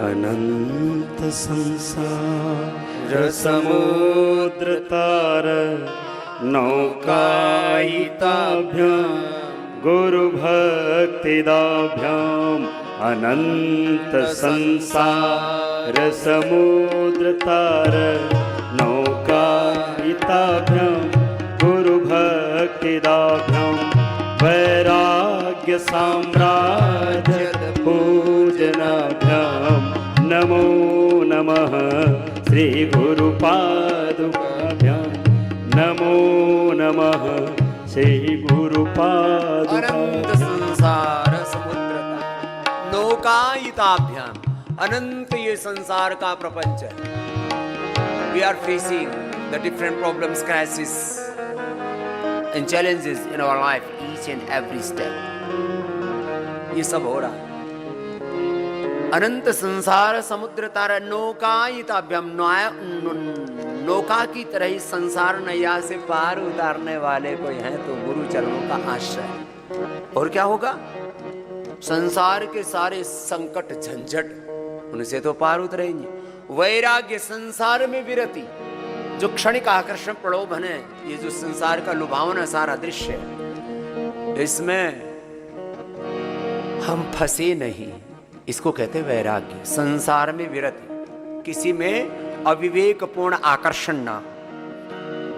अनंत संसार समुद्र तार नौकायिताभ्यां गुरु भक्तिदाभ्याम अनंत संसार समुद्र तार नौकायिताभ्यां गुरु भक्तिदाभ्याम वैराग्य साम्राज्य पूजनाभ्याम नमो नमः श्री गुरुपादुकाभ्यां नमो नमः श्री अनंत संसार समुद्र नौकायिताभ्याम अनंत ये संसार का प्रपंच है. We are facing the different problems, crises and challenges in our life each and every step. ये सब हो रहा है. अनंत संसार समुद्र तारा नौकायिताभ्याम नौका की तरह ही संसार नैया से पार उतारने वाले कोई हैं तो गुरु चरणों का आश्रय. और क्या होगा? संसार के सारे संकट झंझट उनसे तो पार उतरेंगे. वैराग्य संसार में विरति जो क्षणिक आकर्षण प्रलोभन है, ये जो संसार का लुभावना सारा दृश्य है, इसमें हम फंसे नहीं, इसको कहते हैं वैराग्य. संसार में विरति, किसी में अविवेकपूर्ण आकर्षण ना,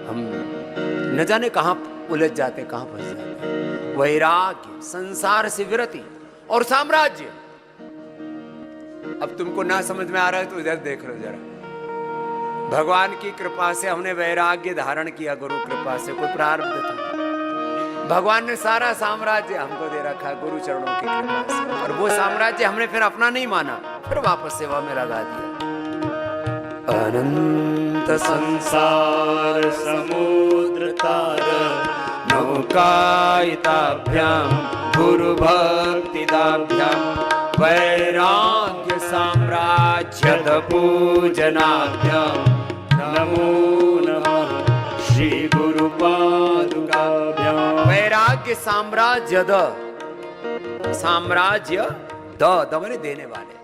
हम न जाने कहां उलझ जाते, कहां फंस जाते. वैराग्य संसार से विरति और साम्राज्य. अब तुमको ना समझ में आ रहा है तो इधर देख लो जरा. भगवान की कृपा से हमने वैराग्य धारण किया, गुरु कृपा से. कोई प्रारब्ध था, भगवान ने सारा साम्राज्य हमको दे रखा गुरु चरणों की कृपा से. और वो साम्राज्य हमने फिर अपना नहीं माना, फिर वापस सेवा में लगा दिया. अनंत संसार समुद्र तार नौकायिताभ्यां गुरु भक्तिदाभ्यां वैराग्य साम्राज्य पूजनाभ्यां नमो नमः श्री गुरु पादुकाभ्यां. वैराग्य साम्राज्य द माने देने वाले.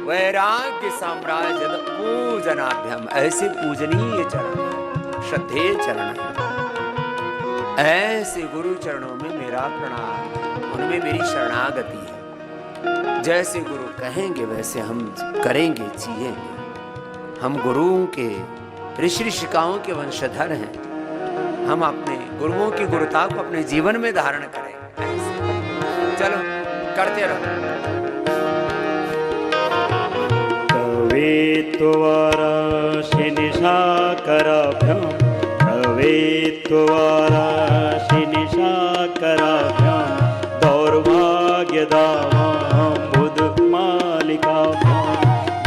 वैराग्य साम्राज्य पूजनाभ्याम, ऐसे पूजनीय चरण, श्रद्धेय चरण है, ऐसे गुरु चरणों में मेरा प्रणाम, उनमें मेरी शरणागति है. जैसे गुरु कहेंगे वैसे हम करेंगे, जिएंगे. हम गुरुओं के, ऋषि ऋषिकाओं के वंशधर हैं. हम अपने गुरुओं की गुरुता को अपने जीवन में धारण करेंगे. चलो करते रहो. कवेत्वाराशि निशाकराभ्यां कवेत्वाराशि निशाकराभ्यां दौर्भाग्यदावां बुधमालिकाभ्यां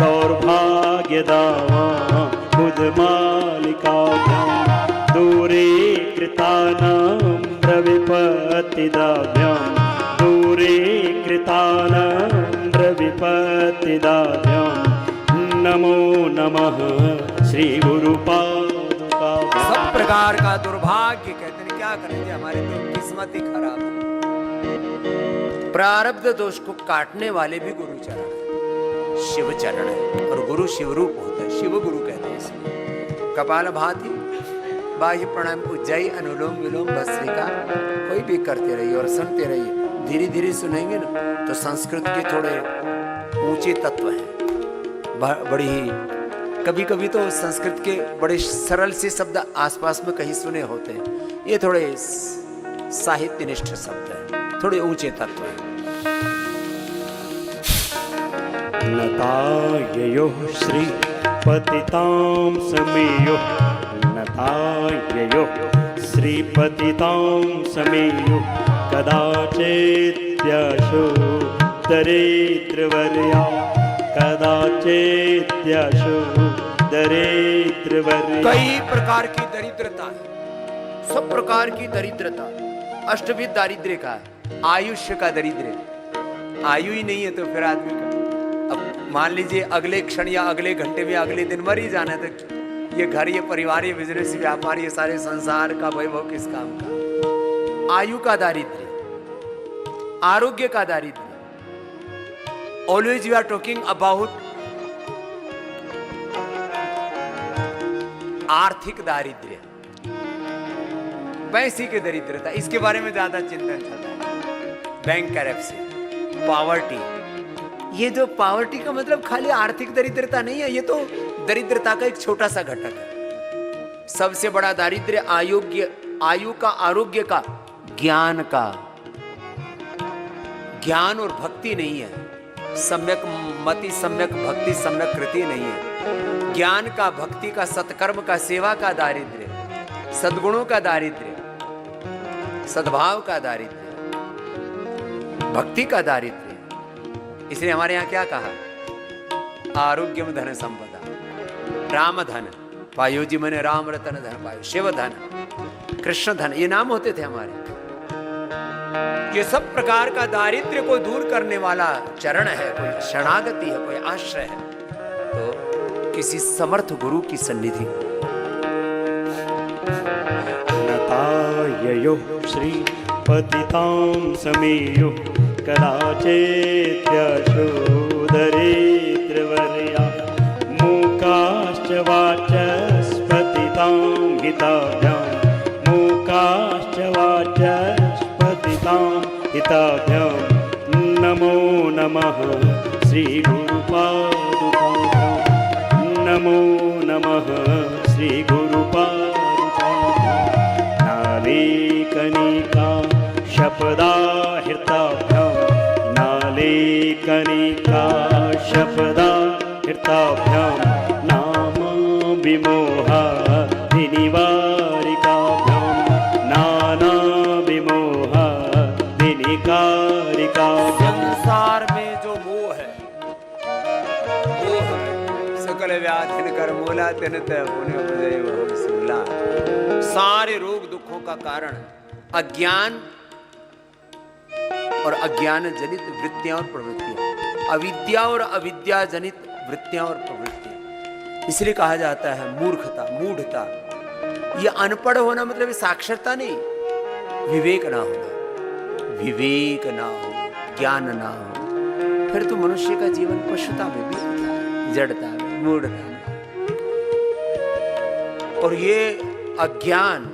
दौर्भाग्यदावां बुधमालिकाभ्यां दूरे कृतानाम्र विपत्तिदाभ्यां दूरे कृतानाम्र विपत्तिदाभ्यां नमो नमः श्री गुरु पादुका. सब प्रकार का दुर्भाग्य कहते हैं, क्या करेंगे, हमारी तो किस्मत ही खराब है. प्रारब्ध दोष को काटने वाले भी गुरु चरण है, शिव चरण है. और गुरु शिव रूप होता है, शिव गुरु कहते हैं इसमें. कपालभाति, बाह्य प्राणायाम, उज्जयी, अनुलोम विलोम, भस्त्रिका, कोई भी करते रहिए और सुनते रहिए. धीरे धीरे सुनेंगे ना तो संस्कृत के थोड़े ऊंचे तत्व हैं. बड़ी ही कभी कभी तो संस्कृत के बड़े सरल से शब्द आसपास में कहीं सुने होते हैं. ये थोड़े साहित्यनिष्ठ शब्द हैं, थोड़े ऊंचे तत्व हैं. नताययो श्री पतितां समेयो नताययो श्री पतितां समेयो कदाचिद्यशो दरिद्रवर्या कदाचिद्यशो दरिद्रवर्या. कई प्रकार की दरिद्रता है, सब प्रकार की दरिद्रता. अष्टविध दारिद्र्य का, आयुष्य का दरिद्र, आयु ही नहीं है तो फिर आदमी का. अब मान लीजिए अगले क्षण या अगले घंटे में अगले दिन मर ही जाना है तो ये घर, ये परिवार, ये बिजनेस, व्यापार, ये सारे संसार का वैभव किस काम का? आयु का दारिद्र्य, आरोग्य का दारिद्र्य. Always you are talking about आर्थिक दारिद्र्य, पैसे की दरिद्रता, इसके बारे में ज्यादा चिंतन चल रहा है। बैंक करप्शन, पॉवर्टी, ये जो पॉवर्टी का मतलब खाली आर्थिक दरिद्रता नहीं है, ये तो दरिद्रता का एक छोटा सा घटक है। सबसे बड़ा दारिद्र्य आयु का, आरोग्य का, ज्ञान का। ज्ञान और भक्ति नहीं है, सम्यक मति, सम्यक भक्ति, सम्यक कृति नहीं है। ज्ञान का, भक्ति का, सत्कर्म का, सेवा का दारिद्र्य, सद्गुणों का दारिद्र्य, सद्भाव का दारिद्र्य, भक्ति का दारिद्र्य। इसलिए हमारे यहाँ क्या कहा, आरोग्यम धन संपदा, राम धन पायो जी, मैंने राम रतन धन पायो, शिव धन, कृष्ण धन, ये नाम होते थे हमारे। ये सब प्रकार का दारिद्र्य को दूर करने वाला चरण है, कोई शरणागति है, कोई आश्रय है, तो किसी समर्थ गुरु की सन्निधि। नताययो श्री पतितां समेयो कदाचित् दरिद्रवर्या मूकाश्च वाचस्पतितां हिताभ्यां, मूकाश्च वाचस्पतितां हिताभ्यां, नमो नमः श्री गुरुपादुकाभ्यां, नमो नमः श्री गुरुपादुकाभ्यां, नालेकनिका शपदाहृताभ्यां, नालेकनिका शपदाहृताभ्यां, नाम विमोहा विनिवारिकाभ्यां, नाना विमोहा विनिकारिकाभ्यां। संसार में जो मोह है, मोह सकल व्याधिन कर मोला तिन ते पुण्य प्रजय बहु सूला। सारे रोग दुखों का कारण अज्ञान और अज्ञान जनित वृत्तियां और प्रवृत्तियां, अविद्या और अविद्या जनित वृत्तियां और प्रवृत्तियां। इसलिए कहा जाता है मूर्खता, मूढ़ता। यह अनपढ़ होना मतलब साक्षरता नहीं, विवेक ना होना, विवेक ना हो, ज्ञान ना हो, फिर तो मनुष्य का जीवन पशुता में भी होता है, जड़ता में, मूढ़ता में। और ये अज्ञान,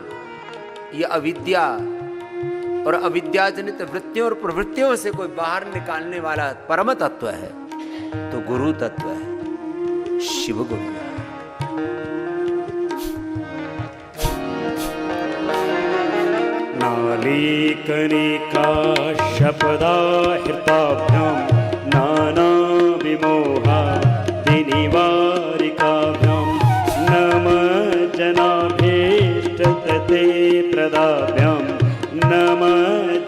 ये अविद्या और अविद्याजनित वृत्तियों और प्रवृत्तियों से कोई बाहर निकालने वाला परम तत्व है तो गुरु तत्व है, शिव गुरु है। नालीकनिका शपदाहृताभ्यां, नाना विमोहा विनिवारिकाभ्यां, नम जनाभीष्टतते प्रदाभ्यां, नम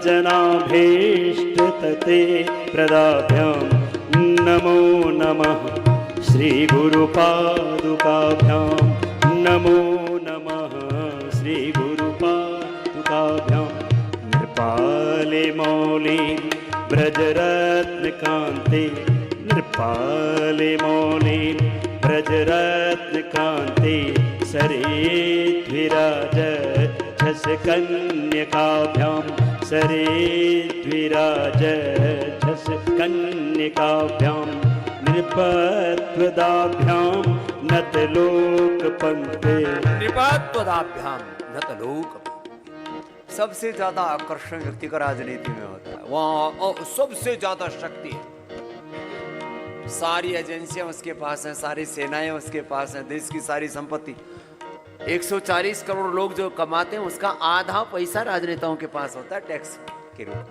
जनाभीष्टतते प्रदाभ्यां, नमो नमः श्री गुरुपादुकाभ्यां, नमो नमः श्री गुरुपादुकाभ्यां, नृपाले मौले ब्रजरत्नकान्ते, नृपाले मौले ब्रजरत्नकान्ते, सरेद्विराज झस कन्यकाभ्यां, सरेद्विराज झस कन्यकाभ्यां, नृपत्वदाभ्यां नतलोकपङ्क्ते, नृपत्वदाभ्यां नतलोकपङ्क्ते। सबसे ज्यादा आकर्षण व्यक्ति का राजनीति में होता है, वहां सबसे ज्यादा शक्ति है, सारी एजेंसियां उसके पास हैं, सारी सेनाएं उसके पास हैं, देश की सारी संपत्ति। 140 करोड़ लोग जो कमाते हैं उसका आधा पैसा राजनेताओं के पास होता है टैक्स के रूप में।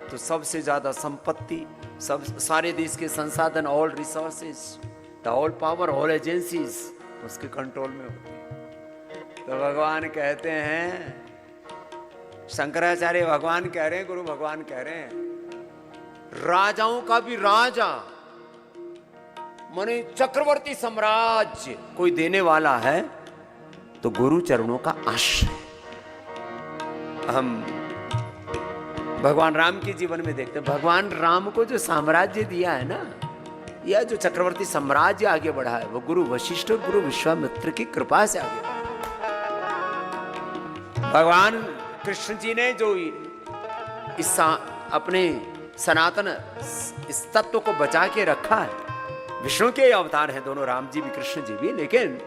तो सबसे ज्यादा संपत्ति, सब सारे देश के संसाधन, all resources, the all power, all agencies उसके कंट्रोल में होती है। तो भगवान कहते हैं, शंकराचार्य भगवान कह रहे हैं, गुरु भगवान कह रहे हैं, राजाओं का भी राजा माने चक्रवर्ती साम्राज्य कोई देने वाला है तो गुरु चरणों का आश्रय। हम भगवान राम के जीवन में देखते हैं, भगवान राम को जो साम्राज्य दिया है ना, यह जो चक्रवर्ती साम्राज्य आगे बढ़ा है वो गुरु वशिष्ठ और गुरु विश्वामित्र की कृपा से आगे बढ़ा। भगवान कृष्ण जी ने जो इस अपने सनातन इस तत्व को बचा के रखा है, विष्णु के अवतार हैं दोनों, राम जी भी कृष्ण जी भी, लेकिन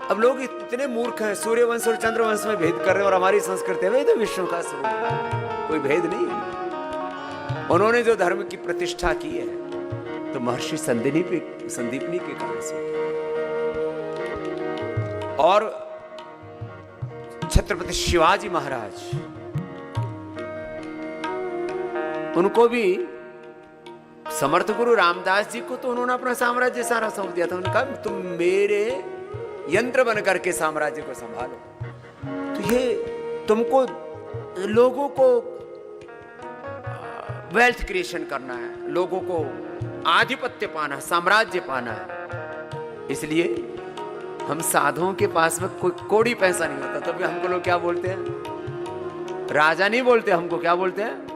अब लोग इतने मूर्ख हैं, सूर्यवंश और चंद्रवंश में भेद कर रहे हैं, और हमारी संस्कृति में तो विष्णु का स्वरूप है, कोई भेद नहीं है। उन्होंने जो धर्म की प्रतिष्ठा की है तो महर्षि संदीपनी के कारण से, और छत्रपति शिवाजी महाराज, उनको भी समर्थ गुरु रामदास जी को तो उन्होंने अपना साम्राज्य सारा सौंप दिया था। उन्होंने कहा तुम मेरे यंत्र बन करके साम्राज्य को संभालो। तो ये तुमको लोगों को वेल्थ क्रिएशन करना है, लोगों को आधिपत्य पाना है, साम्राज्य पाना है। इसलिए हम साधुओं के पास में कोई कौड़ी पैसा नहीं होता, तो भी हमको लोग क्या बोलते हैं? राजा नहीं बोलते, हमको क्या बोलते हैं?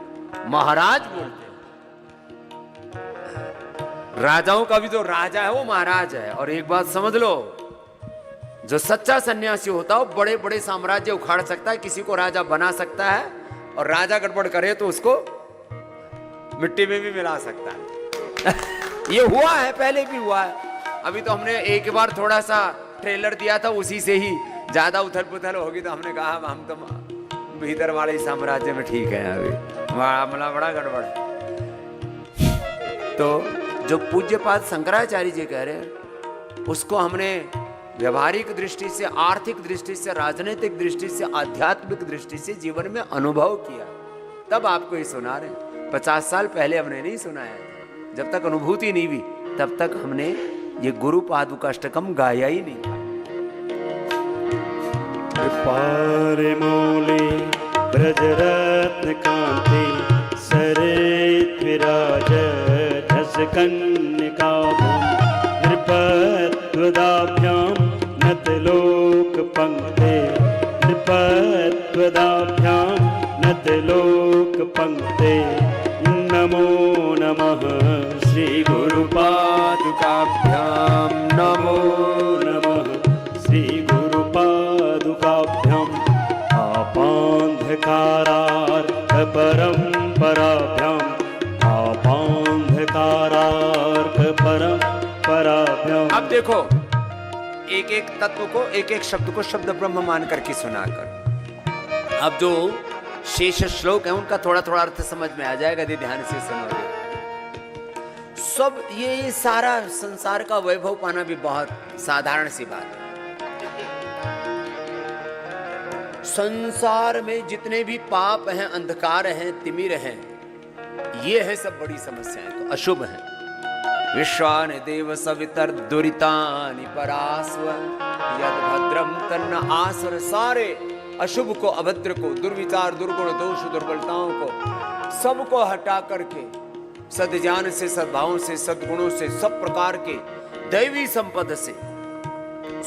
महाराज बोलते हैं। राजाओं का भी जो राजा है वो महाराज है। और एक बात समझ लो, जो सच्चा सन्यासी होता है वो बड़े बड़े साम्राज्य उखाड़ सकता है, किसी को राजा बना सकता है, और राजा गड़बड़ करे तो उसको मिट्टी में भी मिला सकता है। ये हुआ है, पहले भी हुआ है। अभी तो हमने एक बार थोड़ा सा ट्रेलर दिया था, उसी से ही ज्यादा उथल पुथल होगी, तो हमने कहा हम तो भीतर वाले साम्राज्य में ठीक है, अभी मामला बड़ा गड़बड़ है। तो जो पूज्यपाद शंकराचार्य जी कह रहे हैं उसको हमने व्यवहारिक दृष्टि से, आर्थिक दृष्टि से, राजनीतिक दृष्टि से, आध्यात्मिक दृष्टि से जीवन में अनुभव किया, तब आपको ये सुना रहे हैं। 50 साल पहले हमने नहीं सुनाया, जब तक अनुभूति नहीं हुई तब तक हमने ये गुरु पादुकाष्टकम गाया ही नहीं था। पारिमौली ब्रजरत्न कांति सरित विराज झस कन्निकाभ्यां नृपत्वदाभ्यां नतलोक पंक्ते नृपत्वदाभ्यां नतलोक पंक्ते नमो नमः श्री गुरु पादुकाभ्यां नमो नमः श्री गुरु पादुकाभ्यां आपान्धकारार्क परम्पराभ्यां आपान्धकारार्क परम्पराभ्यां। अब देखो, एक एक तत्व को, एक एक शब्द को शब्द ब्रह्म मान करके सुनाकर, अब जो शेष श्लोक है उनका थोड़ा थोड़ा अर्थ समझ में आ जाएगा यदि ध्यान से सुनोगे। सब ये सारा संसार का वैभव पाना भी बहुत साधारण सी बात है। संसार में जितने भी पाप हैं, अंधकार हैं, तिमिर हैं, ये है सब बड़ी समस्याएं, तो अशुभ हैं। विश्वानि देव सवितर दुरितानि परास्व यद भद्रम तन्न आसुर। सारे अशुभ को, अभद्र को, दुर्विचार, दुर्गुण, दोष, दुर्बलताओं को, सबको हटा करके सद्ज्ञान से, सद्भावों से, सद्गुणों से, सब प्रकार के दैवी संपद से,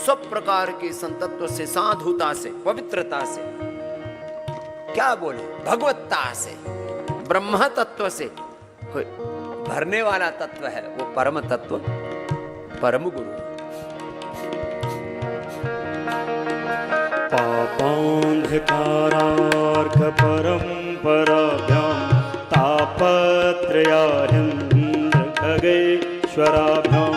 सब प्रकार के संतत्व से, साधुता से, पवित्रता से, क्या बोले, भगवत्ता से, ब्रह्म तत्व से कोई भरने वाला तत्व है, वो परम तत्व, परम गुरु। पापान्धकारार्क परम्पराभ्यां तापत्रयाहिन्द्र खगेश्वराभ्यां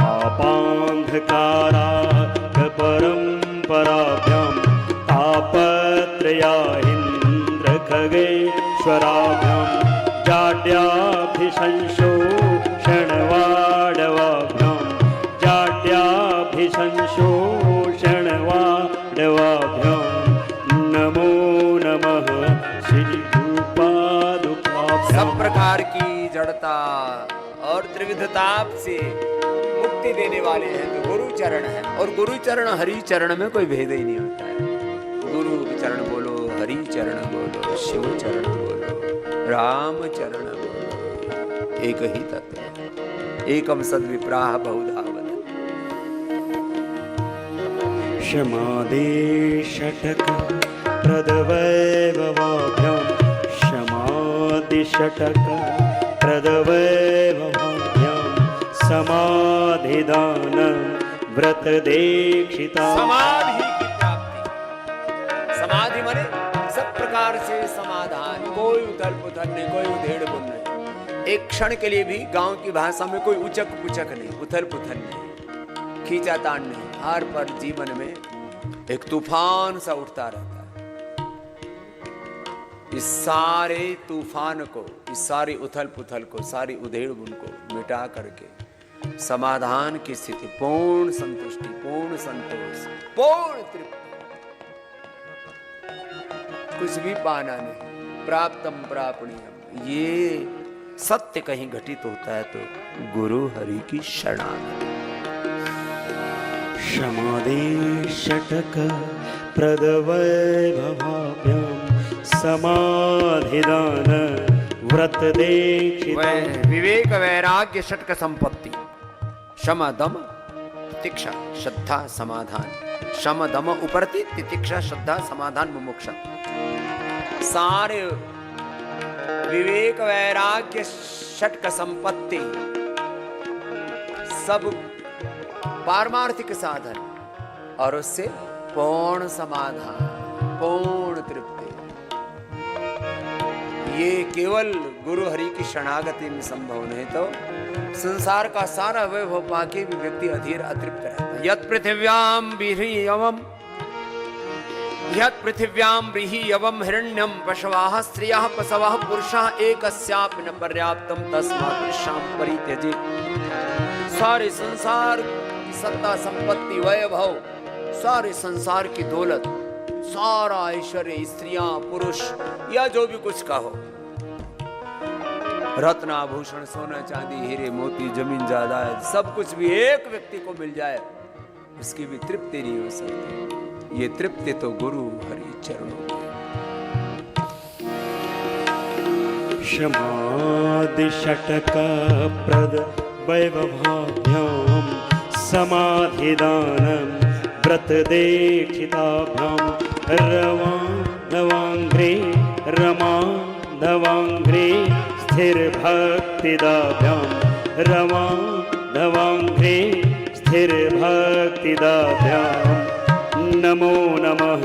पापान्धकारार्क परम्पराभ्यां तापत्रयाहिन्द्र खगेश्वराभ्यां जाड्याभिशंशोषणवाडवाभ्यां जाड्याभिशंशोषणवाडवाभ्यां नमो नमः श्री गुरुपादुकाभ्यां। सब प्रकार की जड़ता और त्रिविधताप से मुक्ति देने वाले हैं तो गुरु चरण है। और गुरु चरण, हरि चरण में कोई भेद ही नहीं होता है। गुरु चरण बोलो, हरि चरण बोलो, शिव चरण बोलो, राम चरण बोलो, एक ही तत्व है। एकम सद्विप्राह बहुधा वदन्ति। क्षमादे षटक प्रदवैभवाभ्यां क्षमादिषटक प्रदवैभवाभ्यां समाधिदान व्रतदीक्षिता। समाधि की प्राप्ति, समाधि माने सब प्रकार से समाधान, कोई उथल पुथल नहीं, कोई उधेड़ बुन नहीं। एक क्षण के लिए भी गांव की भाषा में कोई उचक पुचक नहीं, उथल पुथल नहीं, खींचातान नहीं, हर पर जीवन में एक तूफान सा उठता रहता है। इस सारे तूफान को, इस सारी उथल पुथल को, सारी उधेड़ बुन को मिटा करके समाधान की स्थिति, पूर्ण संतुष्टि, पूर्ण संतोष, पूर्ण तृप्ति, कुछ भी पाना नहीं, प्राप्तम प्रापणीयम, ये सत्य कहीं घटित होता है तो गुरु हरि की शरणागति। क्षमादे षटक प्रदवैभवाभ्यां समाधिदान व्रत दीक्षिता। विवेक वैराग्य षटक संपत्ति, शम दम तितिक्षा श्रद्धा समाधान, शम दम उपरति तितिक्षा श्रद्धा समाधान मुमुक्षा, सारे विवेक वैराग्य षटक संपत्ति सब पारमार्थिक साधन और उससे पूर्ण समाधान, पूर्ण तृप्ति, ये केवल गुरु हरि की शरणागति में संभव नहीं तो संसार का सारा वैभव पाके भी व्यक्ति अधीर अतृप्त रहता है। यत् पृथिव्यां ब्रीहि यवम हिरण्यम पशवाः स्त्रियः पशवः पुरुषः एकस्यापि न पर्याप्तम तस्मात् कृष्णां परित्यजेत्। सारे संसार की सत्ता संपत्ति वैभव, सारे संसार की दौलत, सारा ऐश्वर्य, स्त्रियां पुरुष या जो भी कुछ कहो, रत्न आभूषण सोना चांदी हीरे मोती जमीन जायदाद सब कुछ भी एक व्यक्ति को मिल जाए उसकी भी तृप्ति नहीं हो सकती। ये तृप्ति तो गुरु हरि चरणों में। क्षमादि षटक प्रद वैभवाभ्यां समाधिदानं व्रत दीक्षिताभ्यां रवाङ्घ्रे रमाधवाङ्घ्रे स्थिर भक्तिदाभ्यां रवाङ्घ्रे स्थिर भक्तिदाभ्यां नमो नमः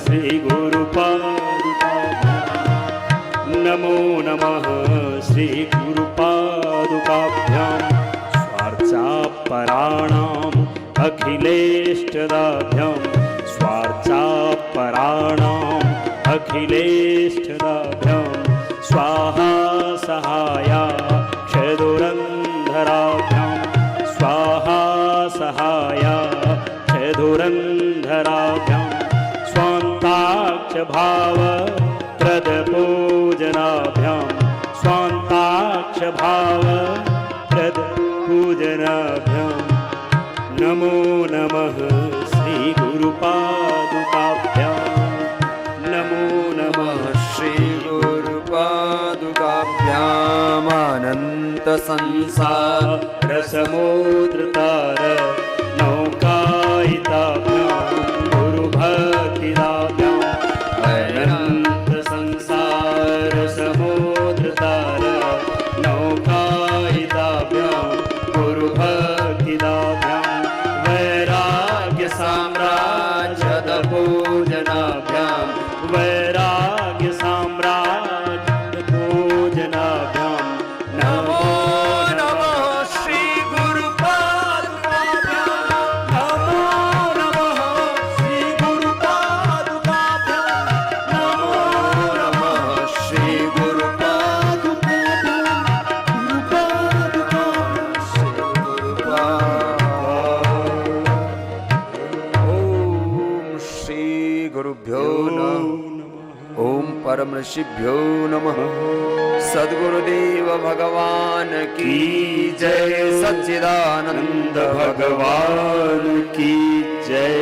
श्री गुरुपादुकाभ्यां, नमो नमः श्री गुरुपादुकाभ्यां स्वार्चापराणाम् अखिलेष्टदाभ्यां स्वार्चापराणाम् अखिलेष्टदाभ्यां स्वाहा सहाया क्षदुरन्धराभ्यां स्वाहा सहाया क्षदुरन्धराभ्यां स्वान्ताक्ष भाव प्रदपूजनाभ्यां स्वान्ताक्ष भाव प्रदपूजनाभ्यां नमो नमः श्री गुरुपादुकाभ्यां, नमो नमः श्री गुरुपादुकाभ्याम् अनंत संसार समुद्रतार नौकायिताभ्यां गुरुभक्तिदाभ्याम् अनंत संसार समुद्रतार नौकायिताभ्यां गुरुभक्तिदाभ्याम् वैराग्य साम्राज्य पूजनाभ्यां वैराग्य साम्राज्य पूजनाभ्यां नमो नमः श्री गुरुपादुकाभ्यां, नमो नमः श्री गुरुपादुकाभ्यां, नमो नमः श्री गुरुपादुकाभ्यां, श्री गुरुभ्यो नमः। ओम परम ऋषिभ्यो नमः। सद्गुरुदेव भगवान की जय, सच्चिदानंद भगवान की जय।